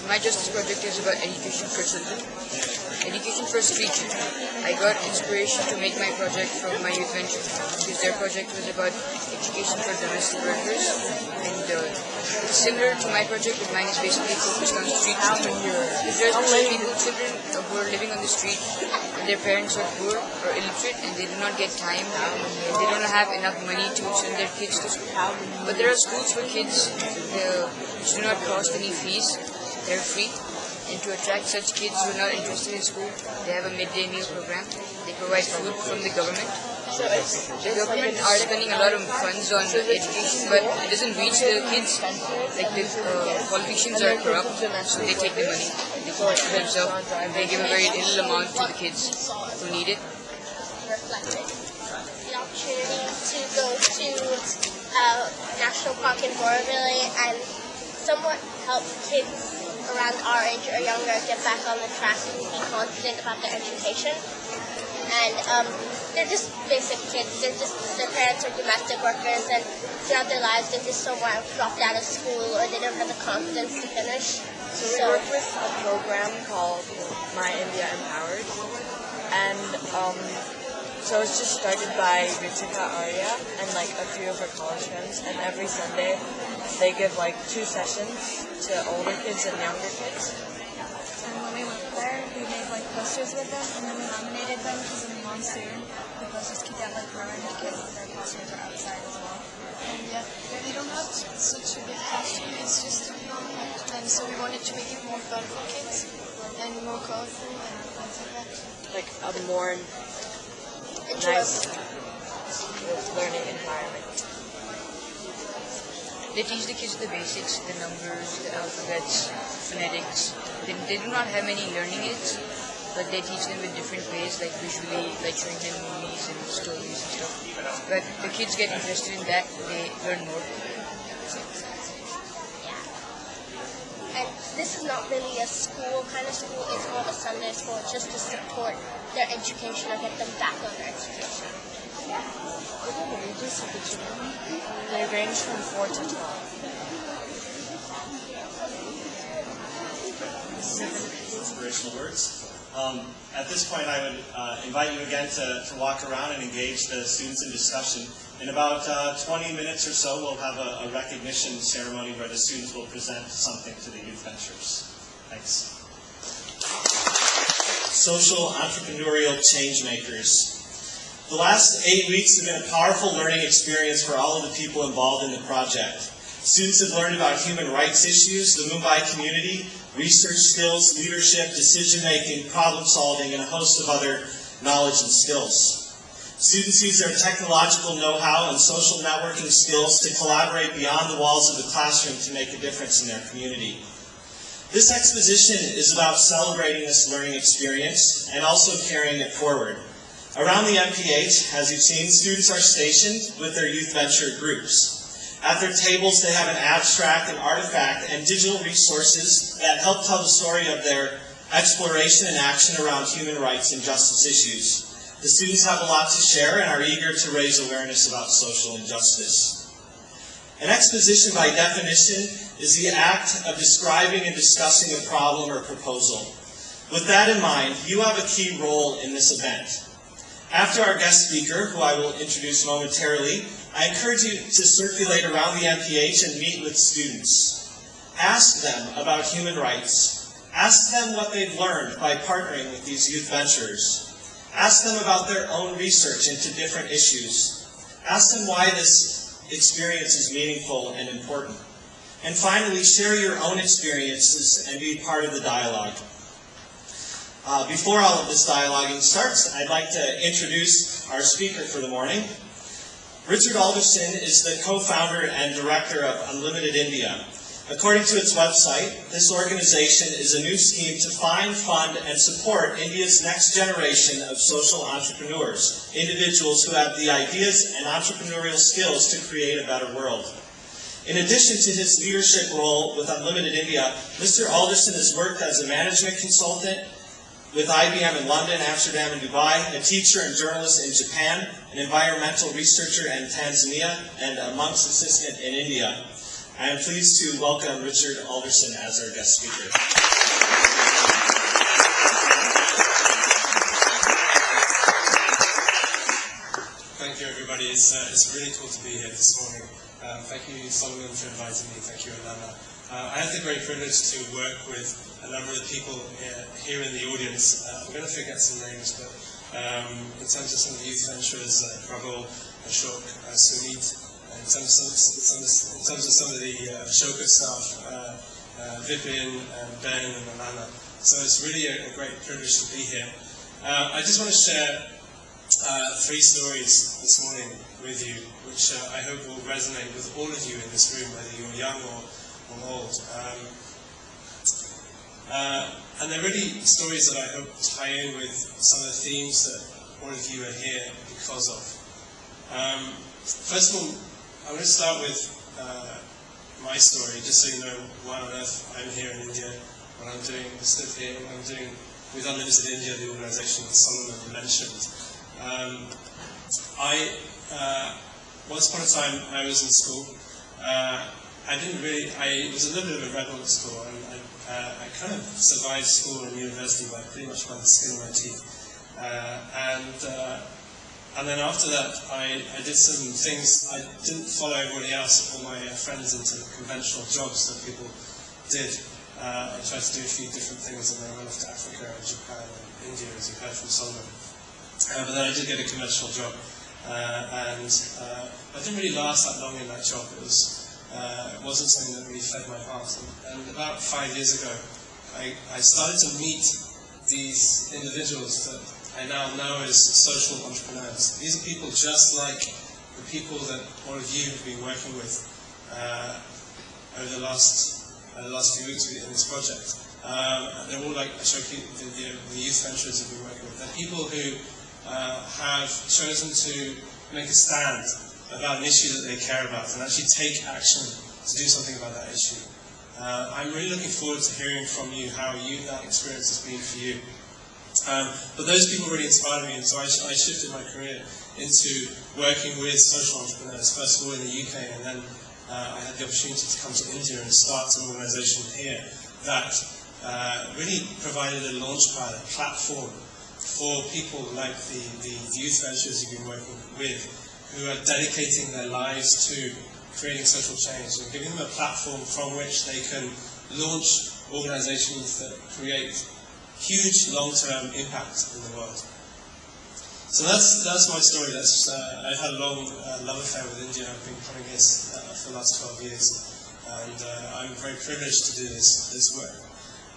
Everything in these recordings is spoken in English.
My justice project is about education for children. Education for street children. I got inspiration to make my project from my youth venture because their project was about education for domestic workers, and it's similar to my project, but mine is basically focused on street children. Because there's children who are living on the street and their parents are poor or illiterate and they do not get time and they don't have enough money to send their kids to school. But there are schools for kids which do not cost any fees. They're free. And to attract such kids who are not interested in school, they have a midday meal program. They provide food from the government. The government is spending a lot of funds on education, but it doesn't reach the kids. Like the politicians are corrupt, so they take the money, they keep it for themselves, and they give a very little amount to the kids who need it. The opportunity to go to National Park in Borrowville and somewhat help kids around our age or younger get back on the track and be confident about their education. And they're just basic kids. Their parents are domestic workers, and throughout their lives they just somewhat dropped out of school or they don't have the confidence to finish. So we work with a program called My India Empowered, and so it's just started by Ritika Arya and like a few of her college friends, and every Sunday they give like 2 sessions to older kids and younger kids. And when we went there, we made like posters with them, and then we nominated them because in the monsoon, the posters keep out like growing the kids, and their costumes are outside as well. And yeah, they don't have such a big costume, it's just and so we wanted to make it more fun for kids and more colorful and things like that. Like a more nice learning environment. They teach the kids the basics, the numbers, the alphabets, phonetics. They do not have many learning aids, but they teach them in different ways, like visually, like showing them movies and stories and stuff. But the kids get interested in that, they learn more. And this is not really a school kind of school, it's more of a Sunday school, just to support their education or get them back on their education. What are the ages of the children? They range from 4 to 12. Inspirational words. At this point, I would invite you again to walk around and engage the students in discussion. In about 20 minutes or so, we'll have a recognition ceremony where the students will present something to the youth ventures. Thanks. Social entrepreneurial change makers. The last 8 weeks have been a powerful learning experience for all of the people involved in the project. Students have learned about human rights issues, the Mumbai community, research skills, leadership, decision-making, problem-solving, and a host of other knowledge and skills. Students use their technological know-how and social networking skills to collaborate beyond the walls of the classroom to make a difference in their community. This exposition is about celebrating this learning experience and also carrying it forward. Around the MPH, as you've seen, students are stationed with their youth venture groups. At their tables, they have an abstract, an artifact, and digital resources that help tell the story of their exploration and action around human rights and justice issues. The students have a lot to share and are eager to raise awareness about social injustice. An exposition, by definition, is the act of describing and discussing a problem or proposal. With that in mind, you have a key role in this event. After our guest speaker, who I will introduce momentarily, I encourage you to circulate around the MPH and meet with students. Ask them about human rights. Ask them what they've learned by partnering with these youth ventures. Ask them about their own research into different issues. Ask them why this experience is meaningful and important. And finally, share your own experiences and be part of the dialogue. Before all of this dialoguing starts, I'd like to introduce our speaker for the morning. Richard Alderson is the co-founder and director of Unlimited India. According to its website, this organization is a new scheme to find, fund, and support India's next generation of social entrepreneurs, individuals who have the ideas and entrepreneurial skills to create a better world. In addition to his leadership role with Unlimited India, Mr. Alderson has worked as a management consultant with IBM in London, Amsterdam, and Dubai, a teacher and journalist in Japan, an environmental researcher in Tanzania, and a monk's assistant in India. I am pleased to welcome Richard Alderson as our guest speaker. Thank you, everybody. It's really cool to be here this morning. Thank you, Solomon, for inviting me. Thank you, Alana. I had the great privilege to work with a number of people here in the audience. I'm going to forget some names, but in terms of some of the youth venturers, Rahul, Ashok, Sunit, in terms of some of the Ashoka staff, Vipin, and Ben, and Alana. So it's really a great privilege to be here. I just want to share 3 stories this morning with you, which I hope will resonate with all of you in this room, whether you're young or old. And they're really stories that I hope tie in with some of the themes that all of you are here because of. First of all, I'm going to start with my story, just so you know why on earth I'm here in India, what I'm doing, stood here, what I'm doing with Unlimited India, the organisation that Solomon mentioned. Once upon a time, I was in school. I was a little bit of a rebel at school, and I kind of survived school and university pretty much by the skin of my teeth. And then after that, I did some things. I didn't follow everybody else, all my friends, into conventional jobs that people did. I tried to do a few different things, and then I went off to Africa and Japan and India, as you heard from Solomon. But then I did get a conventional job, and I didn't really last that long in that job. It wasn't something that really fed my heart. And about 5 years ago, I started to meet these individuals that I now know as social entrepreneurs. These are people just like the people that all of you have been working with over the last few weeks in this project. They're all like Ashoki, the youth venturers have been working with. They're people who have chosen to make a stand about an issue that they care about and actually take action to do something about that issue. I'm really looking forward to hearing from you how that experience has been for you. But those people really inspired me, and so I shifted my career into working with social entrepreneurs, first of all in the UK, and then I had the opportunity to come to India and start an organisation here that really provided a launchpad, a platform for people like the youth ventures you've been working with, who are dedicating their lives to creating social change and giving them a platform from which they can launch organisations that create huge long-term impact in the world. So that's my story. I've had a long love affair with India. I've been coming here for the last 12 years, and I'm very privileged to do this work.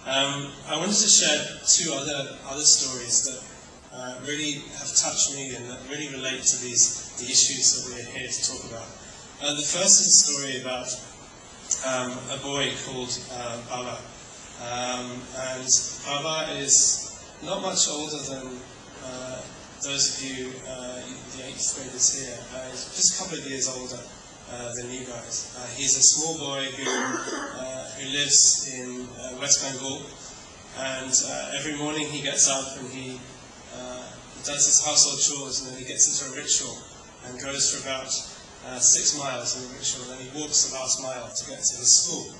I wanted to share 2 other stories that really have touched me and that really relate to the issues that we're here to talk about. The first is a story about a boy called Baba. And Baba is not much older than those of you, the 8th graders here. He's just a couple of years older than you guys. He's a small boy who lives in West Bengal, and every morning he gets up and he does his household chores, and then he gets into a ritual and goes for about 6 miles in the ritual, and then he walks the last mile to get to his school.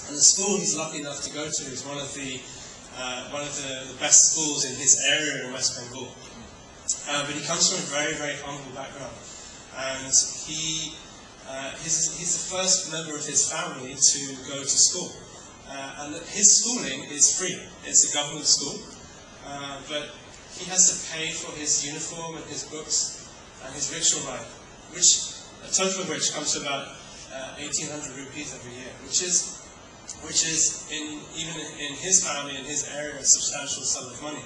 And the school he's lucky enough to go to is one of the best schools in his area in West Bengal. But he comes from a very, very humble background, and he's the first member of his family to go to school. And his schooling is free. It's a government school, but he has to pay for his uniform and his books and his ritual ride, a total of which comes to about 1,800 rupees every year, which is even in his family, in his area, a substantial sum of money.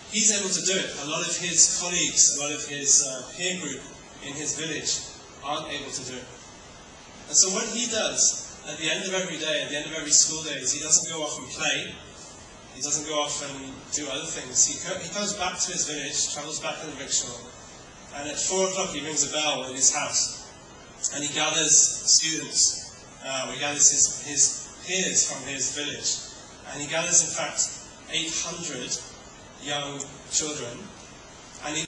He's able to do it. A lot of his colleagues, a lot of his peer group in his village aren't able to do it. And so what he does at the end of every day, at the end of every school day, is he doesn't go off and play. He doesn't go off and do other things. He comes back to his village, travels back in the rickshaw, and at 4 o'clock he rings a bell in his house, and he gathers students. He gathers his peers from his village, and he gathers, in fact, 800 young children, and he